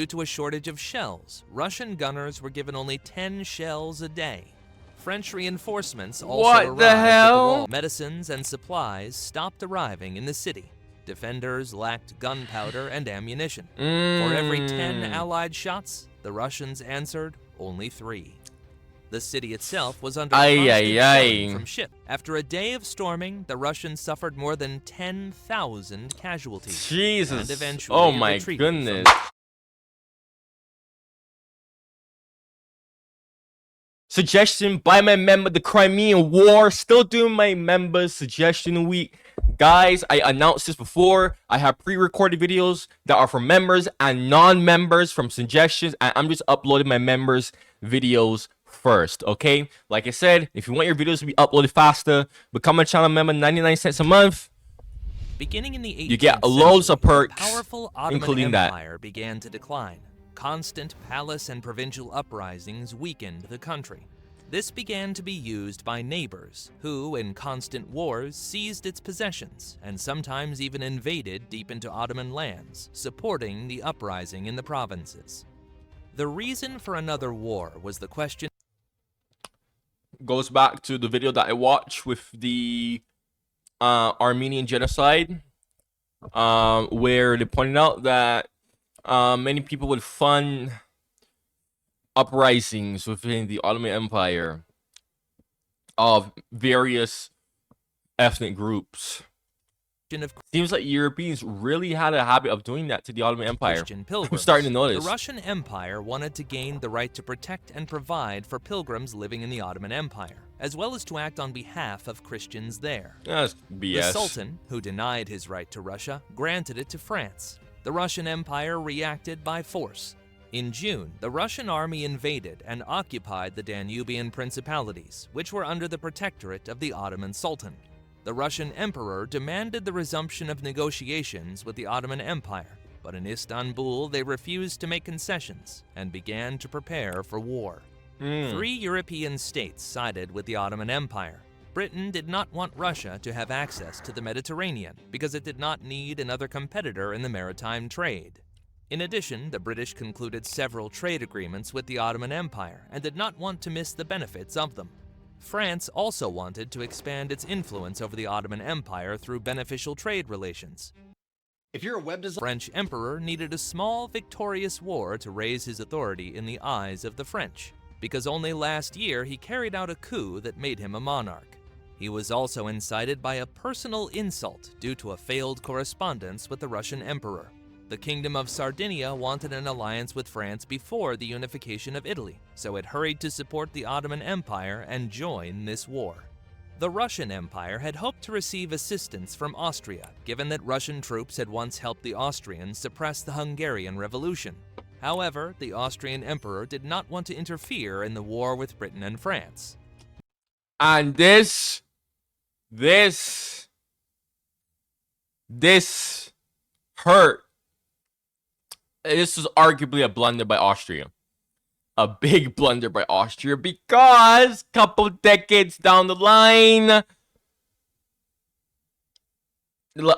Due to a shortage of shells, Russian gunners were given only 10 shells a day. French reinforcements also arrived at the wall. Medicines and supplies stopped arriving in the city. Defenders lacked gunpowder and ammunition. For every 10 Allied shots, the Russians answered only 3. The city itself was under constant shelling from ships. After a day of storming, the Russians suffered more than 10,000 casualties. Jesus. And eventually Oh my goodness. Suggestion by my member, the Crimean War. Still doing my members suggestion week. Guys, I announced this before. I have pre-recorded videos that are for members and non-members from suggestions. And I'm just uploading my members' videos first, okay? Like I said, if you want your videos to be uploaded faster, become a channel member, 99 cents a month. Beginning in the 18th you get loads of perks, powerful Ottoman including Empire began to decline. Constant palace and provincial uprisings weakened the country. This began to be used by neighbors, who, in constant wars, seized its possessions and sometimes even invaded deep into Ottoman lands, supporting the uprising in the provinces. The reason for another war was the question. Goes back to the video that I watched with the Armenian genocide, where they pointed out that many people would fund uprisings within the Ottoman Empire of various ethnic groups. Seems like Europeans really had a habit of doing that to the Ottoman Empire. I'm starting to notice. The Russian Empire wanted to gain the right to protect and provide for pilgrims living in the Ottoman Empire, as well as to act on behalf of Christians there. That's BS. The Sultan, who denied his right to Russia, granted it to France. The Russian Empire reacted by force. In June, the Russian army invaded and occupied the Danubian principalities, which were under the protectorate of the Ottoman Sultan. The Russian emperor demanded the resumption of negotiations with the Ottoman Empire, but in Istanbul they refused to make concessions and began to prepare for war. 3 European states sided with the Ottoman Empire. Britain did not want Russia to have access to the Mediterranean because it did not need another competitor in the maritime trade. In addition, the British concluded several trade agreements with the Ottoman Empire and did not want to miss the benefits of them. France also wanted to expand its influence over the Ottoman Empire through beneficial trade relations. If you're a web designer, French emperor needed a small victorious war to raise his authority in the eyes of the French, because only last year he carried out a coup that made him a monarch. He was also incited by a personal insult due to a failed correspondence with the Russian emperor. The Kingdom of Sardinia wanted an alliance with France before the unification of Italy, so it hurried to support the Ottoman Empire and join this war. The Russian Empire had hoped to receive assistance from Austria, given that Russian troops had once helped the Austrians suppress the Hungarian Revolution. However, the Austrian emperor did not want to interfere in the war with Britain and France. And this hurt. This was arguably a blunder by Austria. A big blunder by Austria, because couple decades down the line,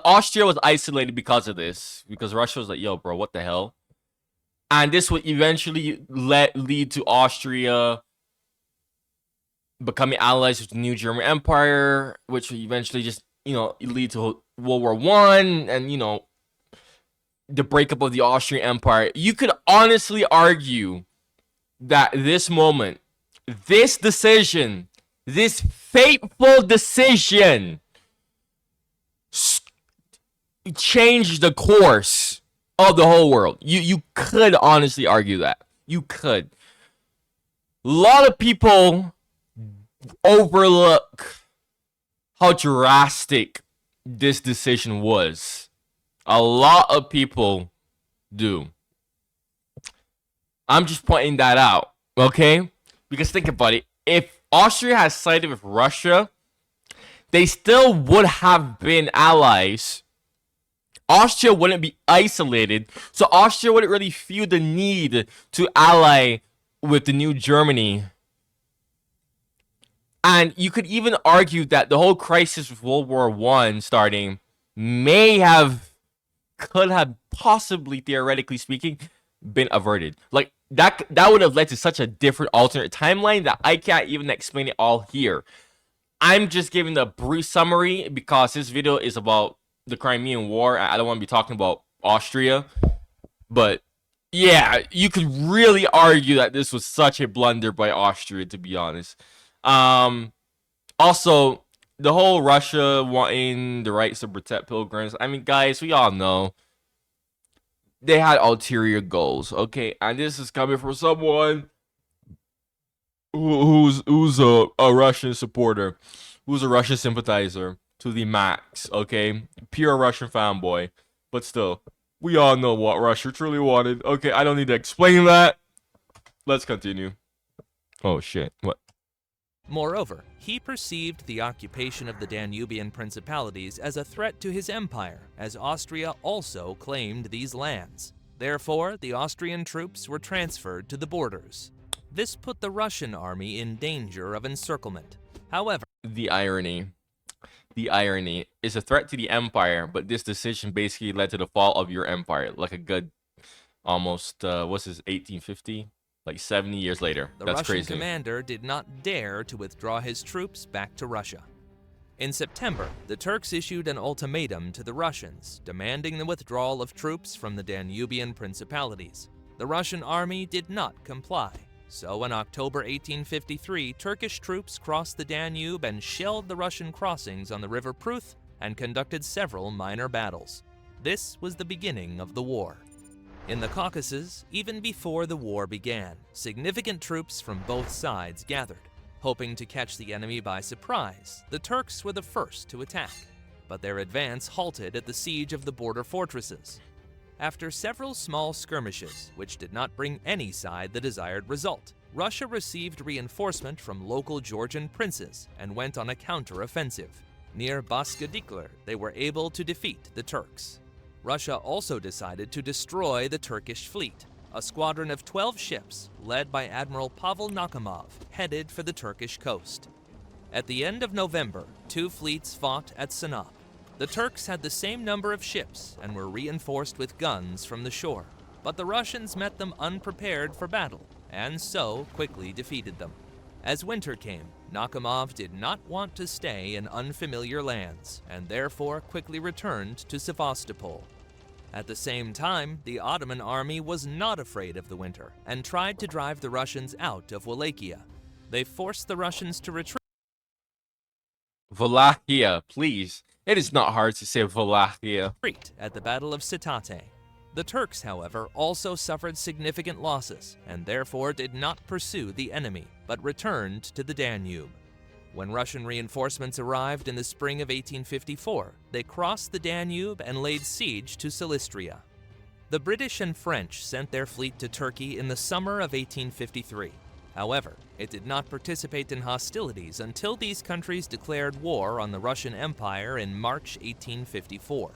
Austria was isolated because of this. Because Russia was like, yo, bro, what the hell? And this would eventually lead to Austria becoming allies with the new German Empire, which would eventually just, lead to World War I and, the breakup of the Austrian Empire. You could honestly argue that this moment, this decision, this fateful decision changed the course of the whole world. You could honestly argue that. You could. A lot of people overlook how drastic this decision was. A lot of people do. I'm just pointing that out, okay? Because think about it. If Austria had sided with Russia, they still would have been allies. Austria wouldn't be isolated, so Austria wouldn't really feel the need to ally with the new Germany. And you could even argue that the whole crisis with World War I starting could have possibly, theoretically speaking, been averted. Like that would have led to such a different alternate timeline that I can't even explain it all here. I'm just giving the brief summary because this video is about the Crimean War. I don't want to be talking about Austria, but yeah, you could really argue that this was such a blunder by Austria, to be honest. Also, the whole Russia wanting the rights to protect pilgrims. I mean, guys, we all know they had ulterior goals, okay? And this is coming from someone who's a Russian supporter, who's a Russian sympathizer to the max, okay? Pure Russian fanboy. But still, we all know what Russia truly wanted. Okay, I don't need to explain that. Let's continue. Oh shit, what? Moreover, he perceived the occupation of the Danubian principalities as a threat to his empire, as Austria also claimed these lands. Therefore, the Austrian troops were transferred to the borders. This put the Russian army in danger of encirclement. However, The irony is a threat to the empire, but this decision basically led to the fall of your empire, like a good almost what's this, 1850, like 70 years later. the That's Russian crazy. commander did not dare to withdraw his troops back to Russia. In September, the Turks issued an ultimatum to the Russians, demanding the withdrawal of troops from the Danubian principalities. The Russian army did not comply. So in October 1853, Turkish troops crossed the Danube and shelled the Russian crossings on the River Pruth and conducted several minor battles. This was the beginning of the war. In the Caucasus, even before the war began, significant troops from both sides gathered. Hoping to catch the enemy by surprise, the Turks were the first to attack, but their advance halted at the siege of the border fortresses. After several small skirmishes, which did not bring any side the desired result, Russia received reinforcement from local Georgian princes and went on a counter-offensive. Near Baskadikler, they were able to defeat the Turks. Russia also decided to destroy the Turkish fleet. A squadron of 12 ships, led by Admiral Pavel Nakhimov, headed for the Turkish coast. At the end of November, two fleets fought at Sinop. The Turks had the same number of ships and were reinforced with guns from the shore, but the Russians met them unprepared for battle, and so quickly defeated them. As winter came, Nakhimov did not want to stay in unfamiliar lands, and therefore quickly returned to Sevastopol. At the same time, the Ottoman army was not afraid of the winter and tried to drive the Russians out of Wallachia. They forced the Russians to retreat Wallachia, please. It is not hard to say Wallachia. at the Battle of Sitate. The Turks, however, also suffered significant losses and therefore did not pursue the enemy, but returned to the Danube. When Russian reinforcements arrived in the spring of 1854, they crossed the Danube and laid siege to Silistria. The British and French sent their fleet to Turkey in the summer of 1853. However, it did not participate in hostilities until these countries declared war on the Russian Empire in March 1854.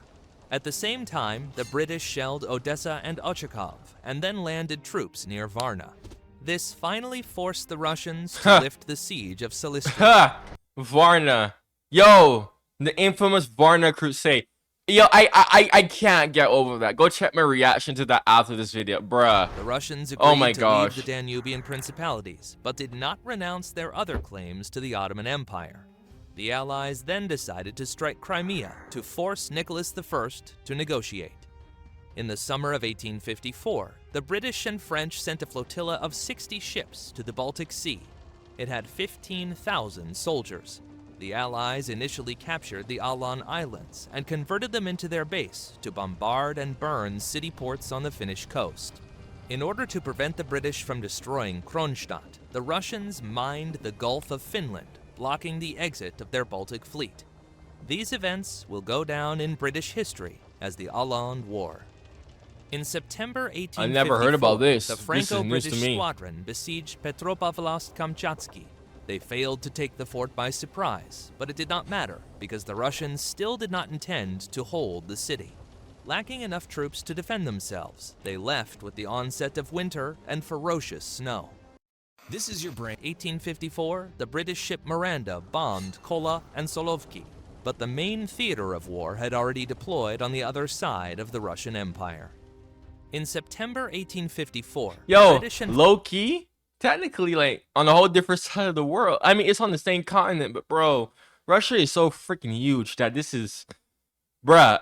At the same time, the British shelled Odessa and Ochakov and then landed troops near Varna. This finally forced the Russians to lift the siege of Silistria. Ha! Varna. Yo, the infamous Varna Crusade. Yo, I can't get over that. Go check my reaction to that after this video, bruh. The Russians Oh agreed my to gosh. leave the Danubian principalities, but did not renounce their other claims to the Ottoman Empire. The Allies then decided to strike Crimea to force Nicholas I to negotiate. In the summer of 1854, the British and French sent a flotilla of 60 ships to the Baltic Sea. It had 15,000 soldiers. The Allies initially captured the Alan Islands and converted them into their base to bombard and burn city ports on the Finnish coast. In order to prevent the British from destroying Kronstadt, the Russians mined the Gulf of Finland, blocking the exit of their Baltic fleet. These events will go down in British history as the Åland War. In September 1854, I never heard about this. the This is Franco-British news to me. squadron besieged Petropavlovsk-Kamchatsky. They failed to take the fort by surprise, but it did not matter because the Russians still did not intend to hold the city. Lacking enough troops to defend themselves, they left with the onset of winter and ferocious snow. This is your brain. 1854, the British ship Miranda bombed Kola and Solovki, but the main theater of war had already deployed on the other side of the Russian Empire. In September 1854, Yo, British and low key, technically, like on a whole different side of the world. I mean, it's on the same continent, but bro, Russia is so freaking huge that this is, bruh,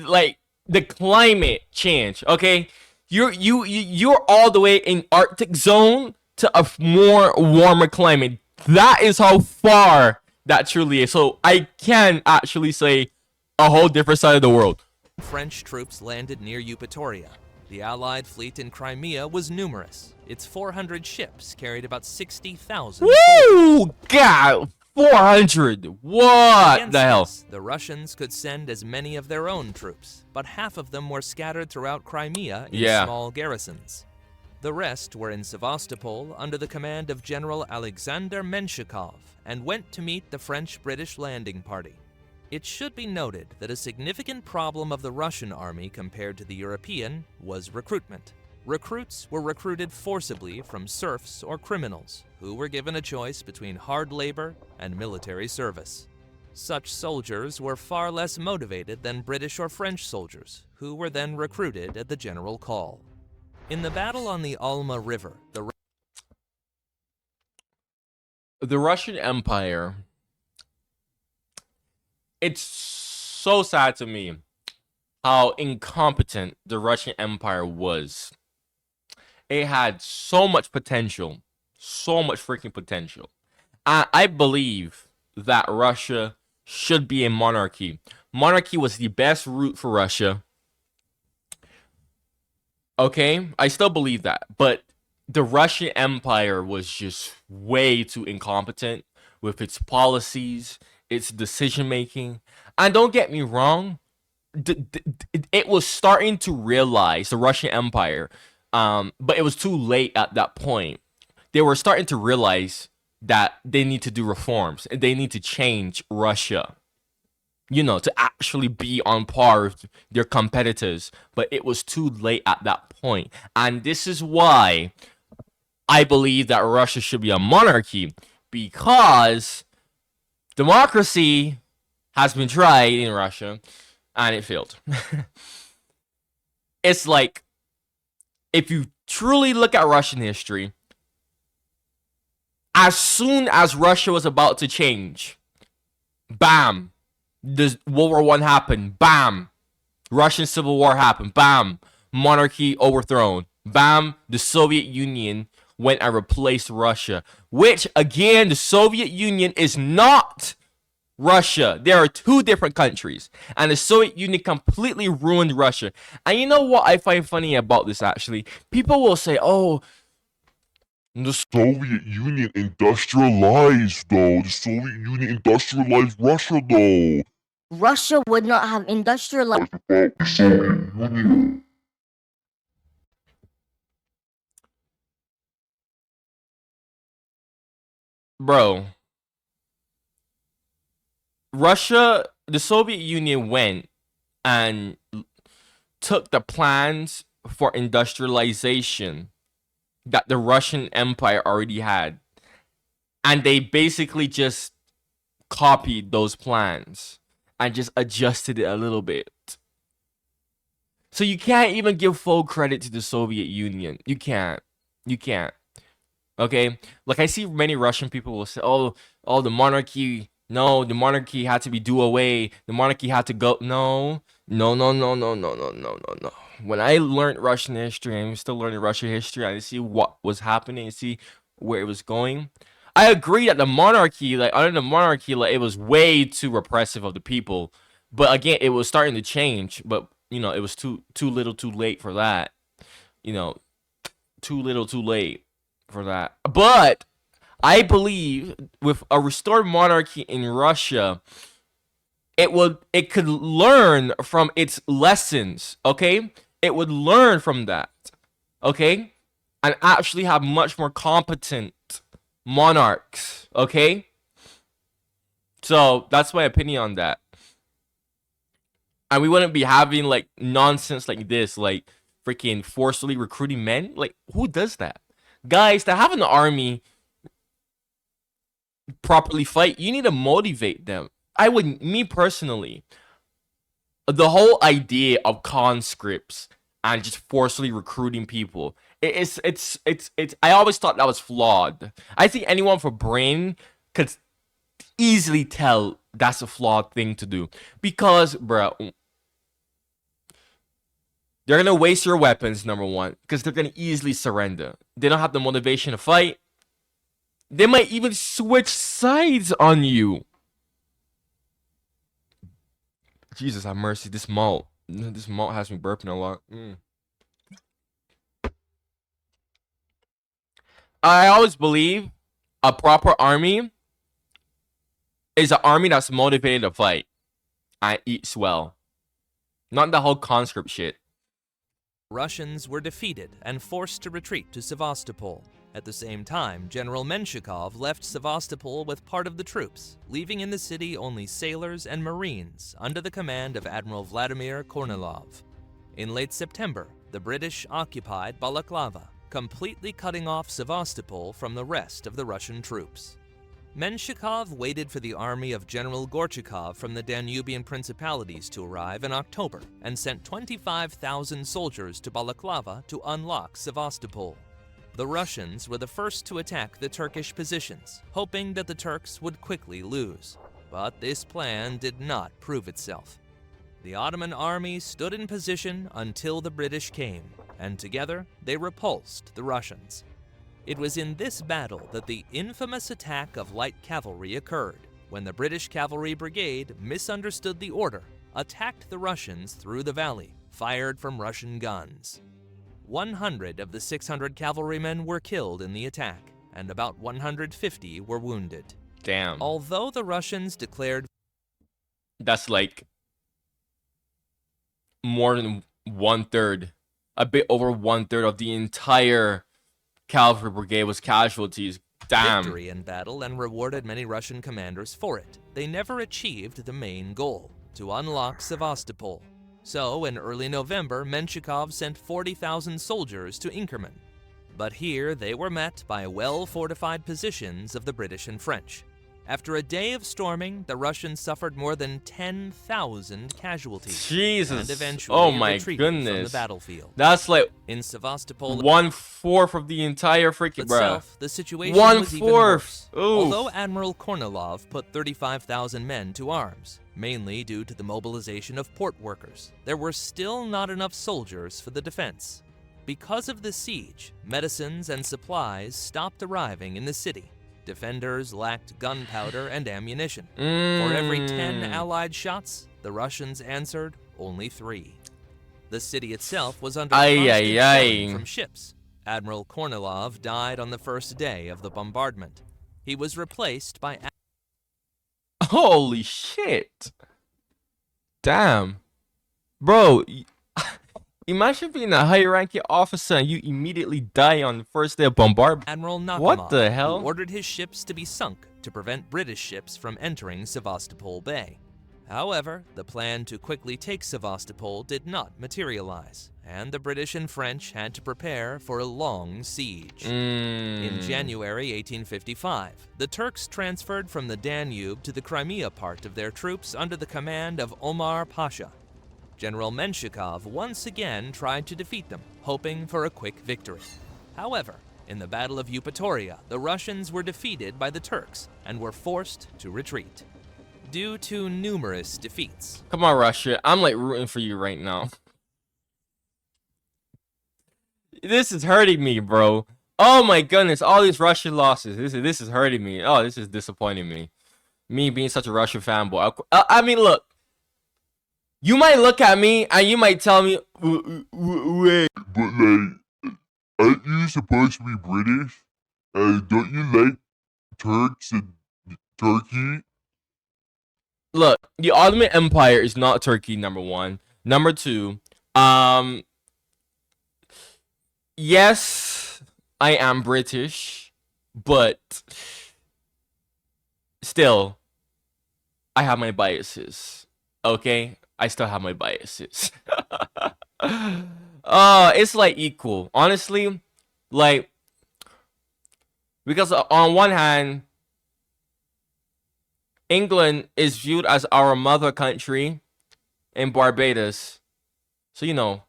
like the climate change. Okay, you're all the way in Arctic zone to a more warmer climate. That is how far that truly is. So I can actually say a whole different side of the world. French troops landed near Eupatoria. The Allied fleet in Crimea was numerous. Its 400 ships carried about 60,000 soldiers. Woo! God, 400. What Against the hell? this, the Russians could send as many of their own troops, but half of them were scattered throughout Crimea in small garrisons. The rest were in Sevastopol under the command of General Alexander Menshikov and went to meet the French-British landing party. It should be noted that a significant problem of the Russian army compared to the European was recruitment. Recruits were recruited forcibly from serfs or criminals, who were given a choice between hard labor and military service. Such soldiers were far less motivated than British or French soldiers, who were then recruited at the general call. In the battle on the Alma River, The Russian Empire, it's so sad to me how incompetent the Russian Empire was. It had so much potential, so much freaking potential. I believe that Russia should be a monarchy. Monarchy was the best route for Russia. Okay, I still believe that, but the Russian Empire was just way too incompetent with its policies, its decision making. And don't get me wrong, it was starting to realize the Russian Empire, but it was too late at that point. They were starting to realize that they need to do reforms and they need to change Russia, to actually be on par with their competitors. But it was too late at that point. And this is why I believe that Russia should be a monarchy, because democracy has been tried in Russia and it failed. It's like, if you truly look at Russian history, as soon as Russia was about to change, bam, the World War I happened, bam, Russian Civil War happened, bam, monarchy overthrown, bam, the Soviet Union went and replaced Russia, which, again, the Soviet Union is not Russia. There are two different countries, and the Soviet Union completely ruined Russia. And you know what I find funny about this, actually? People will say, oh, the Soviet Union industrialized, though. The Soviet Union industrialized Russia, though. Russia would not have industrialized. The Soviet Union. Bro, Russia, the Soviet Union went and took the plans for industrialization that the Russian Empire already had, and they basically just copied those plans and just adjusted it a little bit. So you can't even give full credit to the Soviet Union. You can't. Okay? Like, I see many Russian people will say, oh, the monarchy, no, the monarchy had to be do away. The monarchy had to go. No. When I learned Russian history, and I'm still learning Russian history, I see what was happening, and see where it was going. I agree that the monarchy, like, under the monarchy, like, it was way too repressive of the people. But again, it was starting to change. But, it was too little too late for that. Too little too late for that. But I believe with a restored monarchy in Russia, it could learn from its lessons, okay? It would learn from that, okay? And actually have much more competent monarchs, okay? So that's my opinion on that. And we wouldn't be having like nonsense like this, like freaking forcibly recruiting men. Like, who does that? Guys, to have an army properly fight, you need to motivate them. Me personally, the whole idea of conscripts, and just forcibly recruiting people. It's I always thought that was flawed. I think anyone with a brain could easily tell that's a flawed thing to do, because bro, they're gonna waste your weapons, number one, because they're gonna easily surrender. They don't have the motivation to fight. They might even switch sides on you. Jesus have mercy. This malt has me burping a lot. I always believe a proper army is an army that's motivated to fight and eats well. Not the whole conscript shit. Russians were defeated and forced to retreat to Sevastopol. At the same time, General Menshikov left Sevastopol with part of the troops, leaving in the city only sailors and marines under the command of Admiral Vladimir Kornilov. In late September, the British occupied Balaklava, completely cutting off Sevastopol from the rest of the Russian troops. Menshikov waited for the army of General Gorchakov from the Danubian principalities to arrive in October and sent 25,000 soldiers to Balaklava to unlock Sevastopol. The Russians were the first to attack the Turkish positions, hoping that the Turks would quickly lose. But this plan did not prove itself. The Ottoman army stood in position until the British came, and together they repulsed the Russians. It was in this battle that the infamous attack of light cavalry occurred, when the British Cavalry Brigade misunderstood the order, attacked the Russians through the valley, fired from Russian guns. 100 of the 600 cavalrymen were killed in the attack, and about 150 were wounded. Damn. Although the Russians declared... That's like more than 1/3, a bit over 1/3 of the entire cavalry brigade was casualties. Damn. Victory in battle and rewarded many Russian commanders for it, they never achieved the main goal, to unlock Sevastopol. So, in early November, Menshikov sent 40,000 soldiers to Inkerman. But here they were met by well-fortified positions of the British and French. After a day of storming, the Russians suffered more than 10,000 casualties. Jesus. And eventually Oh my retreated goodness. from the battlefield. That's like In Sevastopol 1/4 of the entire freaking bro. itself, the situation was even 1/4. worse. Oof. Although Admiral Kornilov put 35,000 men to arms, mainly due to the mobilization of port workers, there were still not enough soldiers for the defense. Because of the siege, medicines and supplies stopped arriving in the city. Defenders lacked gunpowder and ammunition. For every 10 Allied shots, the Russians answered only 3. The city itself was under constant shelling from ships. Admiral Kornilov died on the first day of the bombardment. He was replaced by... Holy shit. Damn. Bro, imagine being a high-ranking officer and you immediately die on the first day of bombardment. Admiral Nakhimov, What the hell? who ordered his ships to be sunk to prevent British ships from entering Sevastopol Bay. However, the plan to quickly take Sevastopol did not materialize, and the British and French had to prepare for a long siege. In January 1855, the Turks transferred from the Danube to the Crimea part of their troops under the command of Omar Pasha. General Menshikov once again tried to defeat them, hoping for a quick victory. However, in the Battle of Eupatoria, the Russians were defeated by the Turks and were forced to retreat. Due to numerous defeats, Come on, Russia. I'm like rooting for you right now. This is hurting me, bro. Oh my goodness, all these Russian losses. This is hurting me. Oh, this is disappointing me. Me being such a Russian fanboy. I mean, look. You might look at me and you might tell me, wait, But like, aren't you supposed to be British? Don't you like Turks and Turkey? look, the Ottoman Empire is not Turkey, number one. Number two, yes, I am British, but still, I have my biases. Okay? I still have my biases. It's like equal. Honestly, like, because on one hand, England is viewed as our mother country in Barbados. So, you know,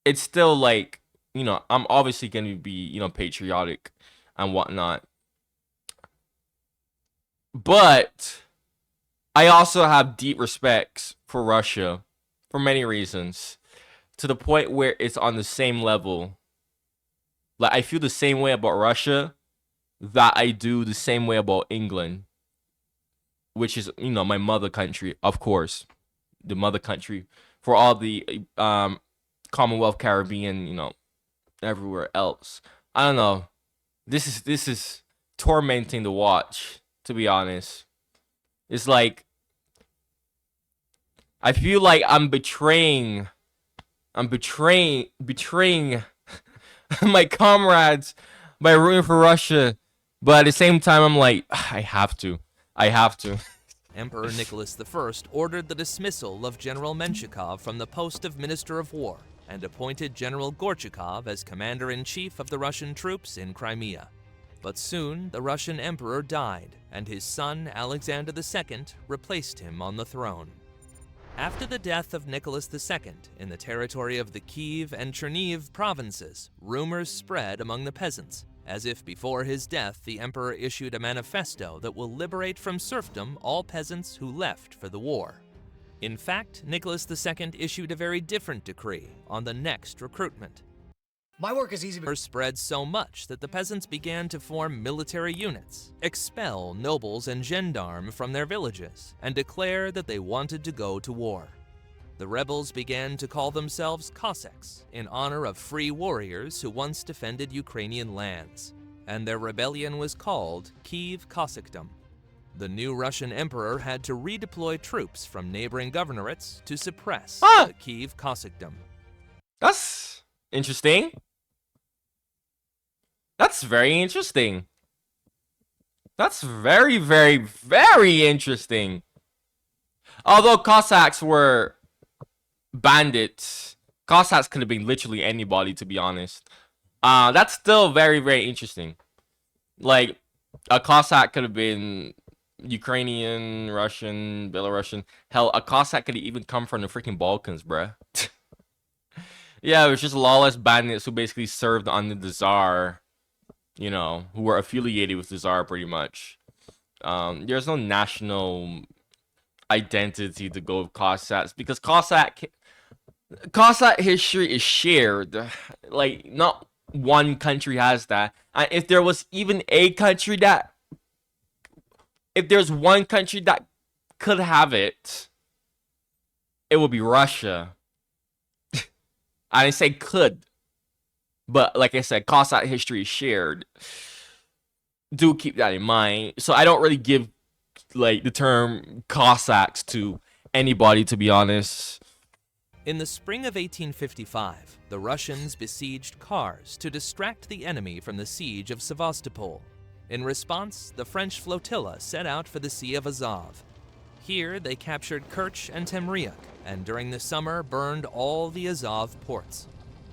it's still like, I'm obviously going to be, patriotic and whatnot. But I also have deep respects for Russia for many reasons, to the point where it's on the same level. Like, I feel the same way about Russia that I do the same way about England, which is, my mother country, of course, the mother country for all the Commonwealth, Caribbean, everywhere else. I don't know. This is tormenting to watch, to be honest. It's like I feel like I'm betraying my comrades by rooting for Russia, but at the same time I'm like, I have to. Emperor Nicholas I ordered the dismissal of General Menshikov from the post of Minister of War and appointed General Gorchakov as commander-in-chief of the Russian troops in Crimea. But soon the Russian emperor died, and his son Alexander II replaced him on the throne. After the death of Nicholas II in the territory of the Kiev and Chernihiv provinces, rumors spread among the peasants, as if before his death the emperor issued a manifesto that will liberate from serfdom all peasants who left for the war. In fact, Nicholas II issued a very different decree on the next recruitment. My work is easy. Spread so much that the peasants began to form military units, expel nobles and gendarmes from their villages, and declare that they wanted to go to war. The rebels began to call themselves Cossacks in honor of free warriors who once defended Ukrainian lands, and their rebellion was called Kiev Cossackdom. The new Russian emperor had to redeploy troops from neighboring governorates to suppress the Kiev Cossackdom. That's interesting. That's very interesting. That's very, very, very interesting. Although Cossacks were bandits, Cossacks could have been literally anybody, to be honest. That's still very, very interesting. Like, a Cossack could have been Ukrainian, Russian, Belarusian. Hell, a Cossack could even come from the freaking Balkans, bruh. Yeah, it was just lawless bandits who basically served under the Tsar. Who were affiliated with the Tsar pretty much. There's no national identity to go with Cossacks because Cossack history is shared. Like, not one country has that. And if there was even if there's one country that could have it, it would be Russia. I didn't say could. But like I said, Cossack history is shared. Do keep that in mind. So I don't really give the term Cossacks to anybody, to be honest. In the spring of 1855, the Russians besieged Kars to distract the enemy from the siege of Sevastopol. In response, the French flotilla set out for the Sea of Azov. Here, they captured Kerch and Temriuk, and during the summer burned all the Azov ports.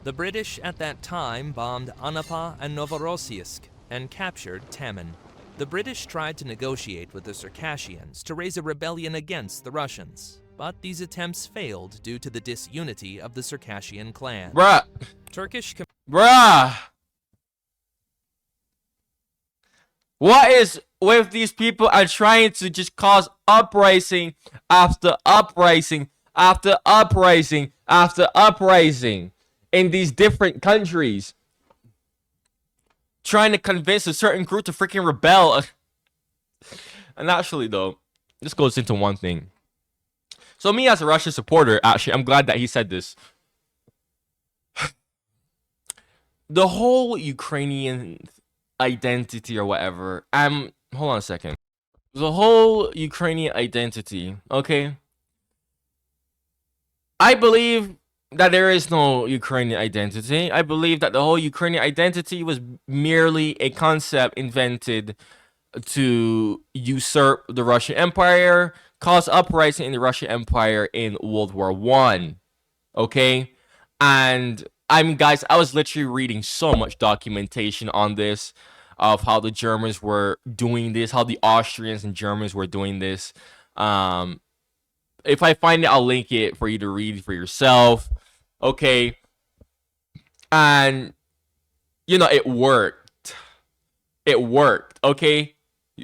The British at that time bombed Anapa and Novorossiysk and captured Taman. The British tried to negotiate with the Circassians to raise a rebellion against the Russians, but these attempts failed due to the disunity of the Circassian clan. Bruh. Bruh. What is with these people are trying to just cause uprising after uprising after uprising after uprising in these different countries, trying to convince a certain group to freaking rebel. And actually, though, this goes into one thing. So me as a Russian supporter, actually, I'm glad that he said this. The whole Ukrainian identity or whatever, hold on a second. The whole Ukrainian identity, okay? I believe that there is no Ukrainian identity. I believe that the whole Ukrainian identity was merely a concept invented to usurp the Russian Empire, cause uprising in the Russian Empire in World War I. Okay? And guys, I was literally reading so much documentation on this, of how the Germans were doing this, how the Austrians and Germans were doing this. If I find it, I'll link it for you to read for yourself. Okay. And you know, it worked. It worked, okay?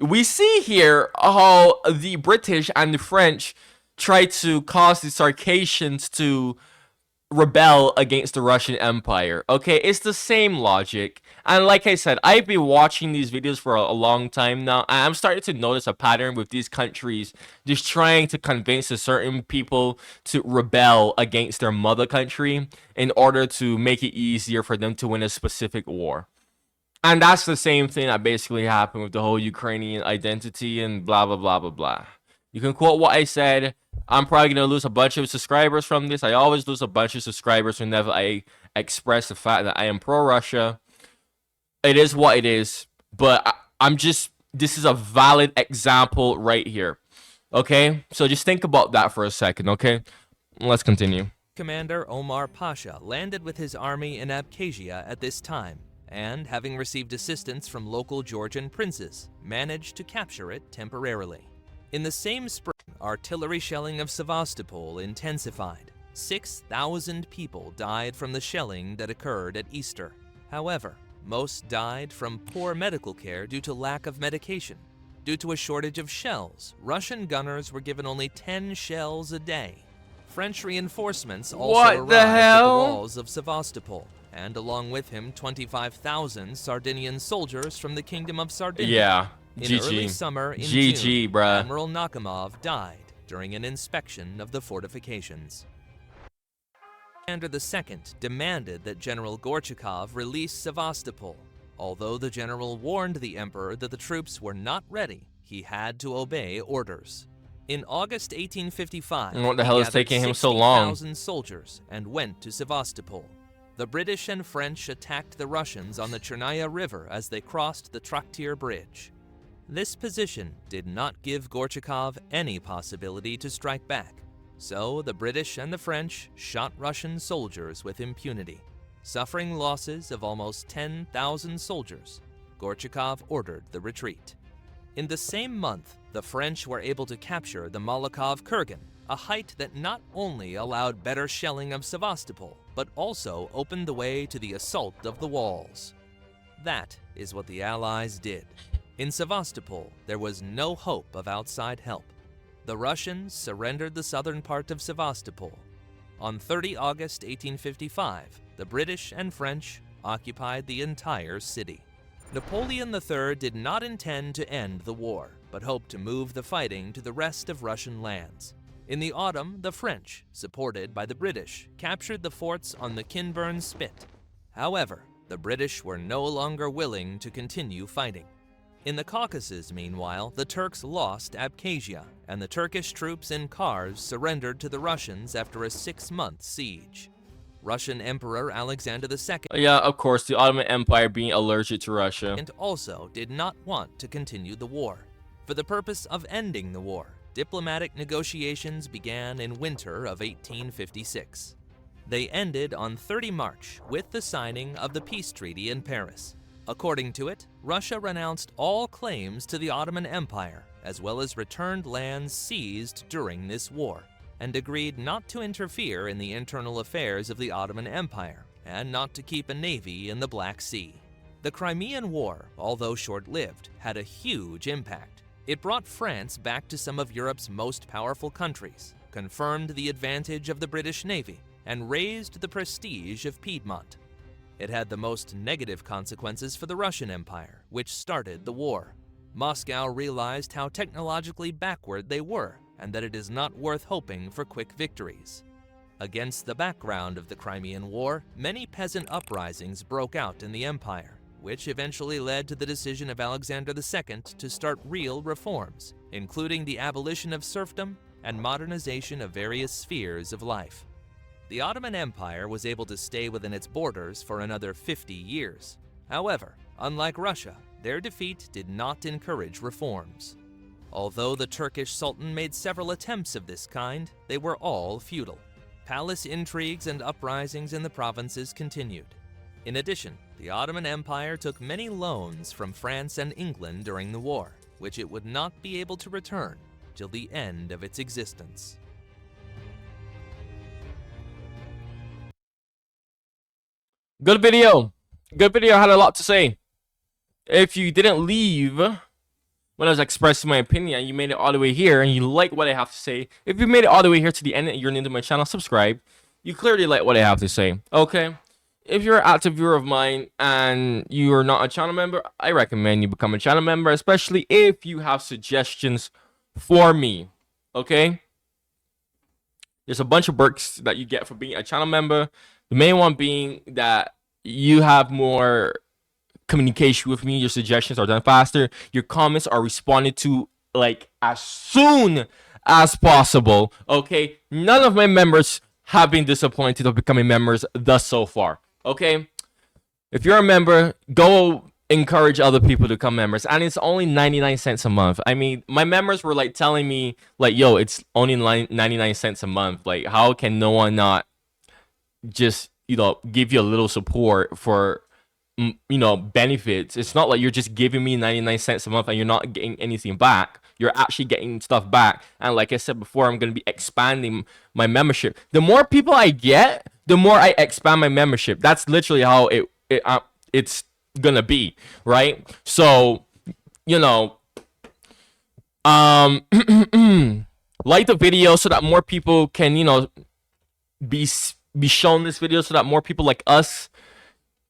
We see here how the British and the French tried to cause the Circassians to rebel against the Russian Empire. Okay, it's the same logic. And like I said, I've been watching these videos for a long time now, and I'm starting to notice a pattern with these countries just trying to convince a certain people to rebel against their mother country in order to make it easier for them to win a specific war. And that's the same thing that basically happened with the whole Ukrainian identity and blah, blah, blah, blah, blah. You can quote what I said. I'm probably going to lose a bunch of subscribers from this. I always lose a bunch of subscribers whenever I express the fact that I am pro-Russia. It is what it is. But I'm just, this is a valid example right here. Okay? So just think about that for a second, okay? Let's continue. Commander Omar Pasha landed with his army in Abkhazia at this time, and having received assistance from local Georgian princes, managed to capture it temporarily. In the same spring, artillery shelling of Sevastopol intensified. 6,000 people died from the shelling that occurred at Easter. However, most died from poor medical care due to lack of medication. Due to a shortage of shells, Russian gunners were given only 10 shells a day. French reinforcements also arrived at the walls of Sevastopol, and along with him 25,000 Sardinian soldiers from the Kingdom of Sardinia. Yeah, in early summer in June, Admiral Nakhimov died during an inspection of the fortifications. Alexander II demanded that General Gorchakov release Sevastopol. Although the general warned the emperor that the troops were not ready, he had to obey orders. In August 1855, what the hell is taking him so long? 60,000 soldiers and went to Sevastopol. The British and French attacked the Russians on the Chernaya River as they crossed the Traktir Bridge. This position did not give Gorchakov any possibility to strike back, so the British and the French shot Russian soldiers with impunity. Suffering losses of almost 10,000 soldiers, Gorchakov ordered the retreat. In the same month, the French were able to capture the Malakov Kurgan, a height that not only allowed better shelling of Sevastopol, but also opened the way to the assault of the walls. That is what the Allies did. In Sevastopol, there was no hope of outside help. The Russians surrendered the southern part of Sevastopol. On 30 August 1855, the British and French occupied the entire city. Napoleon III did not intend to end the war, but hoped to move the fighting to the rest of Russian lands. In the autumn, the French, supported by the British, captured the forts on the Kinburn Spit. However, the British were no longer willing to continue fighting. In the Caucasus, meanwhile, the Turks lost Abkhazia, and the Turkish troops in Kars surrendered to the Russians after a 6-month siege. Russian Emperor Alexander II Yeah, of course, the Ottoman Empire being allergic to Russia. and also did not want to continue the war. For the purpose of ending the war, diplomatic negotiations began in winter of 1856. They ended on 30 March with the signing of the peace treaty in Paris. According to it, Russia renounced all claims to the Ottoman Empire, as well as returned lands seized during this war, and agreed not to interfere in the internal affairs of the Ottoman Empire, and not to keep a navy in the Black Sea. The Crimean War, although short-lived, had a huge impact. It brought France back to some of Europe's most powerful countries, confirmed the advantage of the British Navy, and raised the prestige of Piedmont. It had the most negative consequences for the Russian Empire, which started the war. Moscow realized how technologically backward they were, and that it is not worth hoping for quick victories. Against the background of the Crimean War, many peasant uprisings broke out in the empire, which eventually led to the decision of Alexander II to start real reforms, including the abolition of serfdom and modernization of various spheres of life. The Ottoman Empire was able to stay within its borders for another 50 years. However, unlike Russia, their defeat did not encourage reforms. Although the Turkish Sultan made several attempts of this kind, they were all futile. Palace intrigues and uprisings in the provinces continued. In addition, the Ottoman Empire took many loans from France and England during the war, which it would not be able to return till the end of its existence. Good video. Good video. I had a lot to say. If you didn't leave when I was expressing my opinion and you made it all the way here and you like what I have to say, if you made it all the way here to the end and you're new to my channel, subscribe. You clearly like what I have to say. Okay? If you're an active viewer of mine and you're not a channel member, I recommend you become a channel member, especially if you have suggestions for me. Okay? There's a bunch of perks that you get for being a channel member. The main one being that you have more communication with me. Your suggestions are done faster. Your comments are responded to like as soon as possible. Okay? None of my members have been disappointed of becoming members thus so far. Okay? If you're a member, go encourage other people to become members, and it's only 99 cents a month. I mean, my members were like telling me like, yo, it's only 99 cents a month. Like, how can no one not just, you know, give you a little support for, you know, benefits? It's not like you're just giving me 99 cents a month and you're not getting anything back. You're actually getting stuff back. And like I said before, I'm going to be expanding my membership. The more people I get, the more I expand my membership. That's literally how it's gonna be, right? So, you know, like the video so that more people can, you know, be shown this video, so that more people like us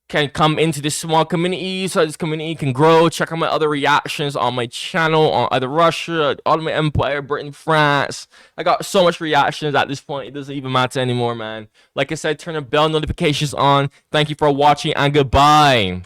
can come into this small community, so this community can grow. Check out my other reactions on my channel on either Russia, Ottoman Empire, Britain, France. I got so much reactions at this point, it doesn't even matter anymore, man. Like I said, turn the bell notifications on. Thank you for watching and goodbye.